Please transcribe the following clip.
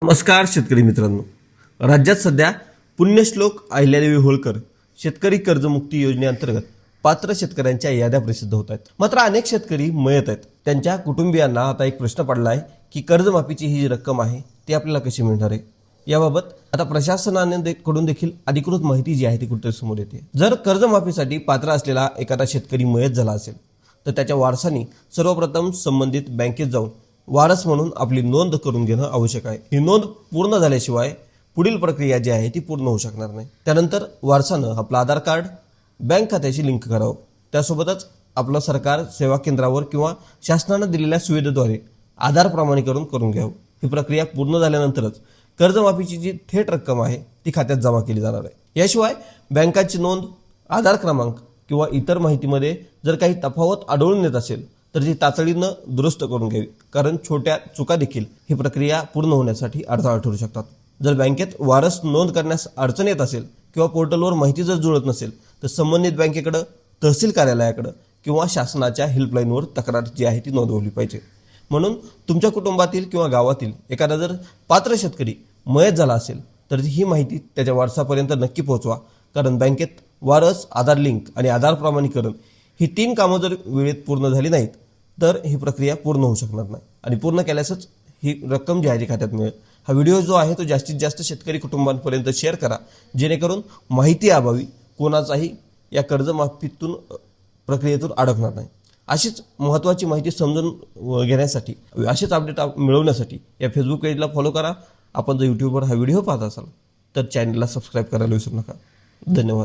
नमस्कार शेतकरी मित्रांनो, राज्यात सध्या पुण्यश्लोक अहिल्यादेवी होळकर शेतकरी कर्जमुक्ती योजनेअंतर्गत पात्र शेतकऱ्यांच्या याद्या प्रसिद्ध होत आहेत. मात्र अनेक शेतकरी मयत आहेत. त्यांच्या कुटुंबियांना आता एक प्रश्न पडला आहे की कर्जमाफीची ही जी रक्कम आहे ती आपल्याला कशी मिळणार आहे. याबाबत आता प्रशासनाने कडून देखील अधिकृत माहिती जी आहे ती कुठे समोर येते. जर कर्जमाफीसाठी पात्र असलेला एखादा शेतकरी मयत झाला असेल तर त्याच्या वारसांनी सर्वप्रथम संबंधित बँकेत जाऊन वारस म्हणून आपली नोंद करून घेणं आवश्यक आहे. ही नोंद पूर्ण झाल्याशिवाय पुढील प्रक्रिया जी आहे ती पूर्ण होऊ शकणार नाही. त्यानंतर वारसानं आपलं आधार कार्ड बँक खात्याशी लिंक करावं. त्यासोबतच आपलं सरकार सेवा केंद्रावर किंवा शासनानं दिलेल्या सुविधेद्वारे आधार प्रमाणीकरण करून घ्यावं. ही प्रक्रिया पूर्ण झाल्यानंतरच कर्जमाफीची जी थेट रक्कम आहे ती खात्यात जमा केली जाणार आहे. याशिवाय बँकाची नोंद, आधार क्रमांक किंवा इतर माहितीमध्ये जर काही तफावत आढळून येत असेल तर ती तातडीनं दुरुस्त करून घ्यावी, कारण छोट्या चुका देखील ही प्रक्रिया पूर्ण होण्यासाठी अडथळा ठरू शकतात. जर बँकेत वारस नोंद करण्यास अडचण येत असेल किंवा पोर्टलवर माहिती जर जुळत नसेल तर संबंधित बँकेकडं, तहसील कार्यालयाकडं किंवा शासनाच्या हेल्पलाईनवर तक्रार जी आहे ती नोंदवली पाहिजे. म्हणून तुमच्या कुटुंबातील किंवा गावातील एखादा जर पात्र शेतकरी मयत झाला असेल तर ही माहिती त्याच्या वारसापर्यंत नक्की पोहोचवा, कारण बँकेत वारस, आधार लिंक आणि आधार प्रमाणीकरण ही 3 कामं जर वेळेत पूर्ण झाली नाहीत तर ही प्रक्रिया पूर्ण होऊ शकणार नाही आणि पूर्ण केल्यासच ही रक्कम जी आहे ती खात्यात मिळेल. हा व्हिडिओ जो आहे तो जास्तीत जास्त शेतकरी कुटुंबांपर्यंत शेअर करा, जेणेकरून माहिती अभावी कोणाचाही या कर्जमाफीतून प्रक्रियेतून अडकणार नाही. अशीच महत्त्वाची माहिती समजून घेण्यासाठी, असेच अपडेट मिळवण्यासाठी या फेसबुक पेजला फॉलो करा. आपण जर यूट्यूबवर हा व्हिडिओ पाहत असाल तर चॅनलला सबस्क्राईब करायला विसरू नका. धन्यवाद.